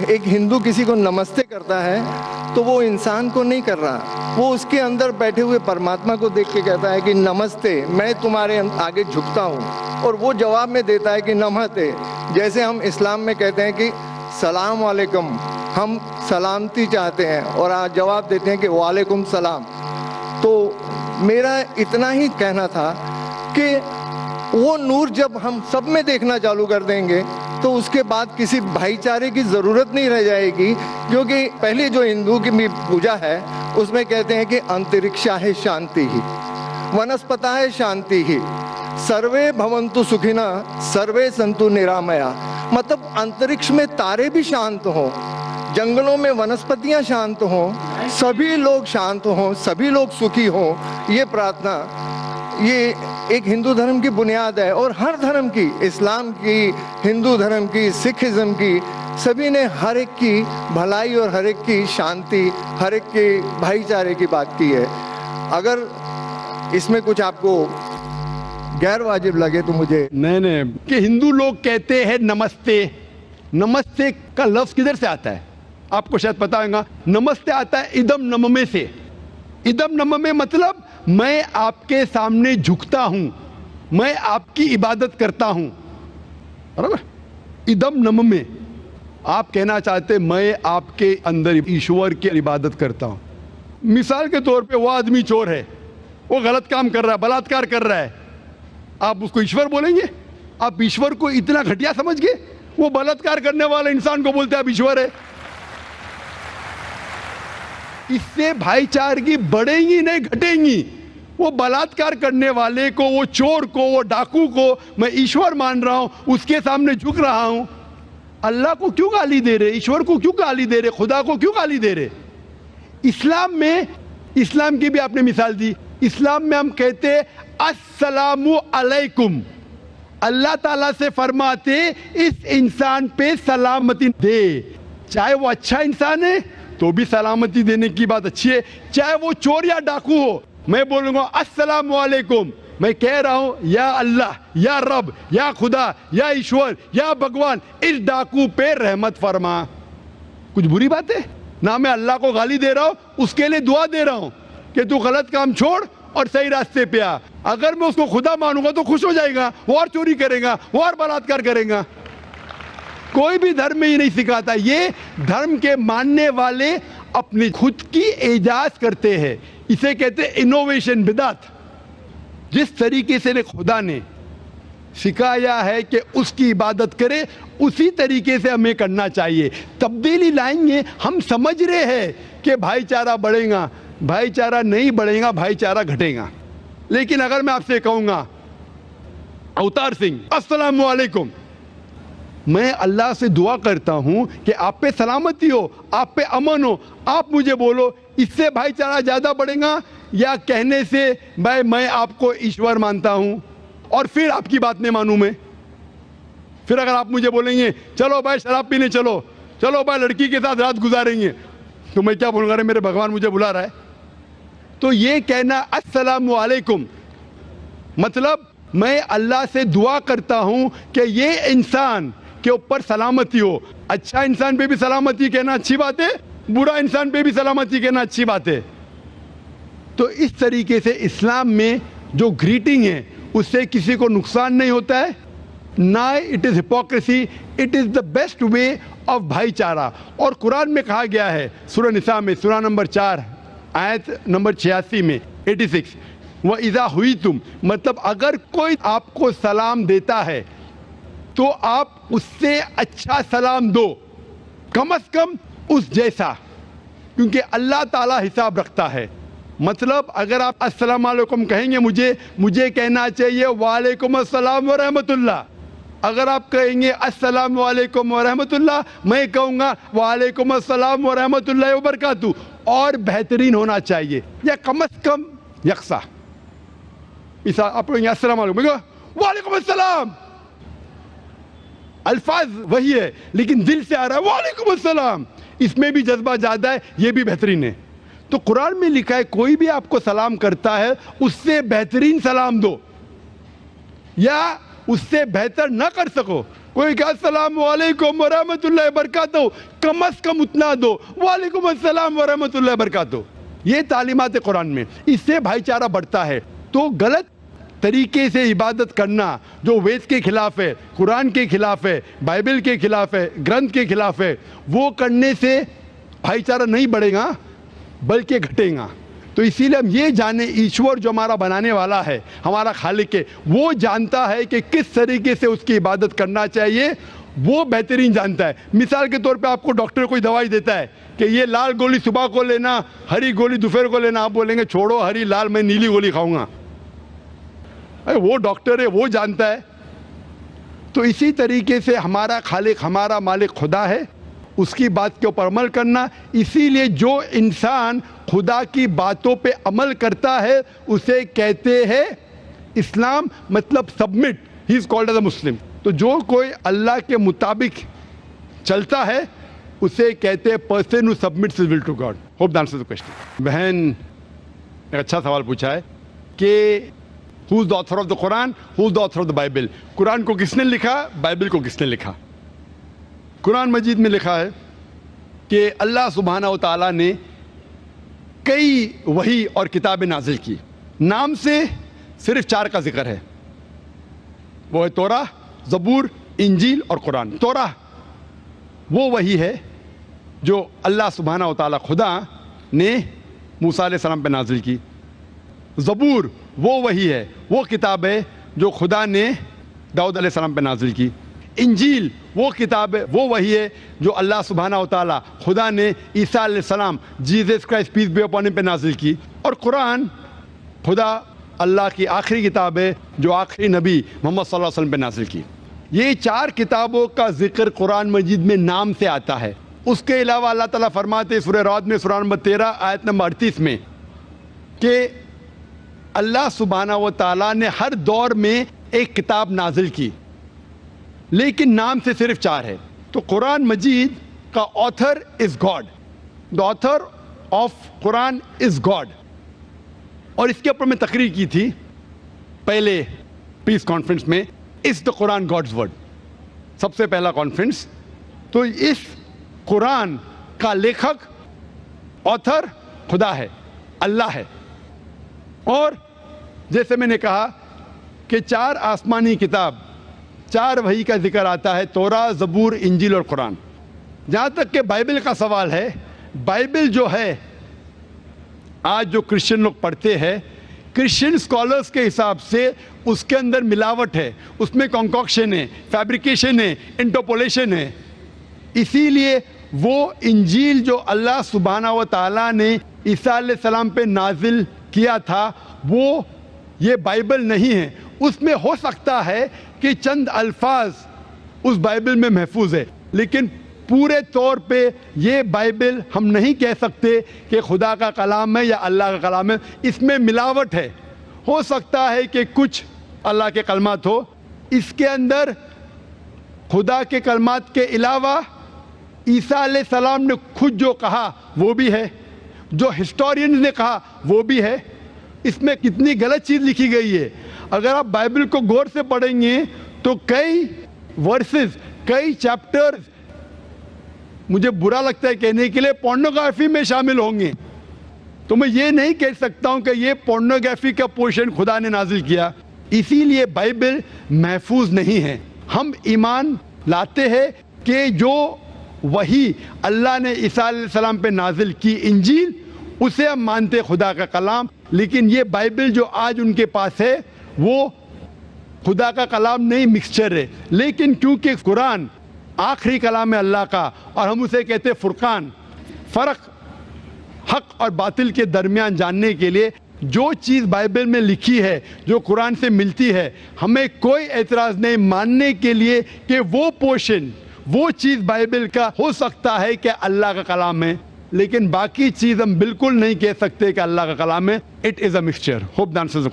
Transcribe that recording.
ایک ہندو کسی کو نمستے کرتا ہے تو وہ انسان کو نہیں کر رہا، وہ اس کے اندر بیٹھے ہوئے پرماتما کو دیکھ کے کہتا ہے کہ نمستے، میں تمہارے آگے جھکتا ہوں، اور وہ جواب میں دیتا ہے کہ نمستے۔ جیسے ہم اسلام میں کہتے ہیں کہ سلام علیکم، ہم سلامتی چاہتے ہیں اور جواب دیتے ہیں کہ وعلیکم السلام۔ تو میرا اتنا ہی کہنا تھا کہ وہ نور جب ہم سب میں دیکھنا چالو کر دیں گے تو اس کے بعد کسی بھائی چارے کی ضرورت نہیں رہ جائے گی، کیونکہ پہلی جو ہندو کی بھی پوجا ہے اس میں کہتے ہیں کہ انترکشا ہے شانتی ہی، ونسپتا ہے شانتی ہی، سروے بھونتو سکھینا سروے سنتو نرامیا۔ مطلب انترکش میں تارے بھی شانت ہوں، جنگلوں میں ونسپتیاں شانت ہوں، سبھی لوگ شانت ہوں، سبھی لوگ سکھی ہوں۔ یہ پرارتھنا، یہ ایک ہندو دھرم کی بنیاد ہے، اور ہر دھرم کی، اسلام کی، ہندو دھرم کی، سکھ ازم کی، سبھی نے ہر ایک کی بھلائی اور ہر ایک کی شانتی، ہر ایک کے بھائی چارے کی بات کی ہے۔ اگر اس میں کچھ آپ کو غیر واجب لگے تو مجھے نہیں کہ ہندو لوگ کہتے ہیں نمستے، نمستے کا لفظ کدھر سے آتا ہے آپ کو شاید پتا ہوگا۔ نمستے آتا ہے ادم نممے سے۔ ادم نممے مطلب میں آپ کے سامنے جھکتا ہوں، میں آپ کی عبادت کرتا ہوں، برابر؟ ادم نممے، آپ کہنا چاہتے میں آپ کے اندر ایشور کی عبادت کرتا ہوں۔ مثال کے طور پہ وہ آدمی چور ہے، وہ غلط کام کر رہا ہے، بلاತ್ಕಾರ کر رہا ہے، آپ اس کو ایشور بولیں گے؟ آپ ایشور کو اتنا گھٹیا سمجھ گئے؟ وہ بلاತ್ಕಾರ کرنے والا انسان کو بولتے ہیں آپ ایشور ہے۔ اس سے بھائی چارگی بڑھیں گی نہیں گھٹیں گی۔ وہ بلاತ್ಕಾರ کرنے والے کو، وہ چور کو، وہ ڈاکو کو میں ایشور مان رہا ہوں، اس کے سامنے جھک رہا ہوں۔ اللہ کو کیوں گالی دے رہے؟ ایشور کو کیوں گالی دے رہے؟ خدا کو کیوں گالی دے رہے؟ اسلام میں، اسلام کی بھی آپ نے مثال دی، اسلام میں ہم کہتے السلام علیکم، اللہ تعالیٰ سے فرماتے اس انسان پہ سلامتی دے، چاہے وہ اچھا انسان ہے تو بھی سلامتی دینے کی بات اچھی ہے، چاہے وہ چور یا ڈاکو ہو، میں بولوں گا السلام علیکم، میں کہہ رہا ہوں یا اللہ، یا رب، یا خدا، یا ایشور، یا بھگوان اس ڈاکو پہ رحمت فرما۔ کچھ بری بات ہے؟ نہ میں اللہ کو گالی دے رہا ہوں، اس کے لیے دعا دے رہا ہوں کہ تو غلط کام چھوڑ اور صحیح راستے پہ آ۔ اگر میں اس کو خدا مانوں گا تو خوش ہو جائے گا، وہ اور چوری کرے گا، وہ اور بلاತ್ಕಾರ کرے گا۔ کوئی بھی دھرم میں ہی نہیں سکھاتا، یہ دھرم کے ماننے والے اپنی خود کی ایجاز کرتے ہیں، اسے کہتے ہیں انوویشن، بدعت۔ جس طریقے سے خدا نے سکھایا ہے کہ اس کی عبادت کرے، اسی طریقے سے ہمیں کرنا چاہیے۔ تبدیلی لائیں گے، ہم سمجھ رہے ہیں کہ بھائی چارہ بڑھے گا، بھائی چارہ نہیں بڑھے گا، بھائی چارہ گھٹے گا۔ لیکن اگر میں آپ سے کہوں گا اوتار سنگھ السلام علیکم، میں اللہ سے دعا کرتا ہوں کہ آپ پہ سلامتی ہو، آپ پہ امن ہو، آپ مجھے بولو اس سے بھائی چارہ زیادہ بڑھے گا یا کہنے سے بھائی میں آپ کو ایشور مانتا ہوں اور پھر آپ کی بات نہیں مانوں میں؟ پھر اگر آپ مجھے بولیں گے چلو بھائی شراب پینے چلو، چلو بھائی لڑکی کے ساتھ رات گزاریں گے، تو میں کیا بولوں گا؟ میرے بھگوان مجھے بلا رہا ہے۔ تو یہ کہنا السلام علیکم مطلب میں اللہ سے دعا کرتا ہوں کہ یہ انسان کے اوپر سلامتی ہو۔ اچھا انسان پہ بھی سلامتی کہنا اچھی بات ہے، برا انسان پہ بھی سلامتی کہنا اچھی بات ہے۔ تو اس طریقے سے اسلام میں جو گریٹنگ ہے اس سے کسی کو نقصان نہیں ہوتا ہے، نہ it is hypocrisy, it is the best way of بھائی چارہ۔ اور قرآن میں کہا گیا ہے سورہ نساء میں، سورہ نمبر 4 آیت نمبر 86 میں 86، وَإِذَا حُيِّتُمْ، مطلب اگر کوئی آپ کو سلام دیتا ہے تو آپ اس سے اچھا سلام دو، کم از کم اس جیسا، کیونکہ اللہ تعالیٰ حساب رکھتا ہے۔ مطلب اگر آپ السلام علیکم کہیں گے مجھے کہنا چاہیے وعلیکم السلام ورحمۃ اللہ۔ اگر آپ کہیں گے السلام علیکم ورحمۃ اللہ، میں کہوں گا وعلیکم السلام ورحمۃ اللہ وبرکاتہ، اور بہترین ہونا چاہیے یا کم از کم یکساں۔ مثال آپ کہیں گے السلام علیکم، میں کہوں وعلیکم السلام، الفاظ وہی ہے لیکن دل سے آ رہا ہے وعلیکم السلام، اس میں بھی جذبہ زیادہ ہے، یہ بھی بہترین ہے۔ تو قرآن میں لکھا ہے کوئی بھی آپ کو سلام کرتا ہے اس سے بہترین سلام دو، یا اس سے بہتر نہ کر سکو کوئی کہا السلام علیکم ورحمۃ اللہ وبرکاتہ، کم از کم اتنا دو، وعلیکم السلام ورحمۃ اللہ وبرکاتہ. یہ تعلیمات قرآن میں، اس سے بھائی چارہ بڑھتا ہے. تو غلط طریقے سے عبادت کرنا جو وید کے خلاف ہے، قرآن کے خلاف ہے، بائبل کے خلاف ہے، گرنتھ کے خلاف ہے، وہ کرنے سے بھائی چارہ نہیں بڑھے گا بلکہ گھٹے گا. تو اسی لیے ہم یہ جانیں، ایشور جو ہمارا بنانے والا ہے، ہمارا خالق ہے، وہ جانتا ہے کہ کس طریقے سے اس کی عبادت کرنا چاہیے، وہ بہترین جانتا ہے. مثال کے طور پہ آپ کو ڈاکٹر کوئی دوائی دیتا ہے کہ یہ لال گولی صبح کو لینا، ہری گولی دوپہر کو لینا، آپ بولیں گے چھوڑو ہری لال، میں نیلی گولی کھاؤں گا. وہ ڈاکٹر ہے، وہ جانتا ہے. تو اسی طریقے سے ہمارا خالق، ہمارا مالک خدا ہے، اس کی بات کے اوپر عمل کرنا. اسی لیے جو انسان خدا کی باتوں پہ عمل کرتا ہے اسے کہتے ہیں اسلام، مطلب submit. He is called as a Muslim. تو جو کوئی اللہ کے مطابق چلتا ہے اسے کہتے ہیں person who submits his will to God. Hope that answers the question. بہن ایک اچھا سوال پوچھا ہے کہ who is the author of the Quran, who is the author of the Bible. قرآن کو کس نے لکھا، بائبل کو کس نے لکھا؟ قرآن مجید میں لکھا ہے کہ اللہ سبحانہ و تعالیٰ نے کئی وحی اور کتابیں نازل کی. نام سے صرف 4 کا ذکر ہے، وہ ہے توراہ، زبور، انجیل اور قرآن. توراہ وہ وحی ہے جو اللہ سبحانہ و تعالیٰ خدا نے موسیٰ علیہ السلام پہ نازل کی. زبور وہ وحی ہے، وہ کتاب ہے جو خدا نے داؤد علیہ السلام پہ نازل کی. انجیل وہ کتاب ہے، وہ وحی ہے جو اللہ سبحانہ و تعالیٰ خدا نے عیسیٰ علیہ السلام، Jesus Christ peace be upon him پہ نازل کی. اور قرآن خدا اللہ کی آخری کتاب ہے جو آخری نبی محمد صلی اللہ علیہ وسلم پہ نازل کی. یہ 4 کتابوں کا ذکر قرآن مجید میں نام سے آتا ہے. اس کے علاوہ اللہ تعالیٰ فرماتے ہیں سورہ رعد میں سورہ نمبر 13 آیت نمبر 38 میں کہ اللہ سبحانہ و تعالیٰ نے ہر دور میں ایک کتاب نازل کی، لیکن نام سے صرف 4 ہے. تو قرآن مجید کا author is God. The author of Quran is God. اور اس کے اوپر میں تقریر کی تھی پہلے پیس کانفرنس میں، از دا قرآن گاڈز ورڈ، سب سے پہلا کانفرنس. تو اس قرآن کا لیکھک، آتھر خدا ہے، اللہ ہے. اور جیسے میں نے کہا کہ 4 آسمانی کتاب، 4 وحی کا ذکر آتا ہے، توراہ، زبور، انجیل اور قرآن. جہاں تک کہ بائبل کا سوال ہے، بائبل جو ہے آج جو کرسچن لوگ پڑھتے ہیں، کرسچن اسکالرس کے حساب سے اس کے اندر ملاوٹ ہے، اس میں کنکاکشن ہے، فیبریکیشن ہے، انٹرپولیشن ہے. اسی لیے وہ انجیل جو اللہ سبحانہ و تعالیٰ نے عیسیٰ علیہ السلام پہ نازل کیا تھا وہ یہ بائبل نہیں ہے. اس میں ہو سکتا ہے کہ چند الفاظ اس بائبل میں محفوظ ہے، لیکن پورے طور پہ یہ بائبل ہم نہیں کہہ سکتے کہ خدا کا کلام ہے یا اللہ کا کلام ہے. اس میں ملاوٹ ہے. ہو سکتا ہے کہ کچھ اللہ کے کلمات ہو، اس کے اندر خدا کے کلمات کے علاوہ عیسیٰ علیہ السلام نے خود جو کہا وہ بھی ہے، جو ہسٹورینز نے کہا وہ بھی ہے. اس میں کتنی غلط چیز لکھی گئی ہے. اگر آپ بائبل کو غور سے پڑھیں گے تو کئی ورسز، کئی چیپٹرز مجھے برا لگتا ہے کہنے کے لیے پورنوگرافی میں شامل ہوں گے. تو میں یہ نہیں کہہ سکتا ہوں کہ یہ پورنوگرافی کا پورشن خدا نے نازل کیا. اسی لیے بائبل محفوظ نہیں ہے. ہم ایمان لاتے ہیں کہ جو وہی اللہ نے عیسیٰ علیہ السلام پہ نازل کی انجیل، اسے ہم مانتے خدا کا کلام. لیکن یہ بائبل جو آج ان کے پاس ہے وہ خدا کا کلام نہیں، مکسچر ہے. لیکن کیونکہ قرآن آخری کلام ہے اللہ کا اور ہم اسے کہتے ہیں فرقان، فرق حق اور باطل کے درمیان جاننے کے لیے جو چیز بائبل میں لکھی ہے، جو قرآن سے ملتی ہے، ہمیں کوئی اعتراض نہیں ماننے کے لیے کہ وہ پورشن، وہ چیز بائبل کا ہو سکتا ہے کہ اللہ کا کلام ہے، لیکن باقی چیز ہم بالکل نہیں کہہ سکتے کہ اللہ کا کلام ہے. It is a mixture. Hope the answers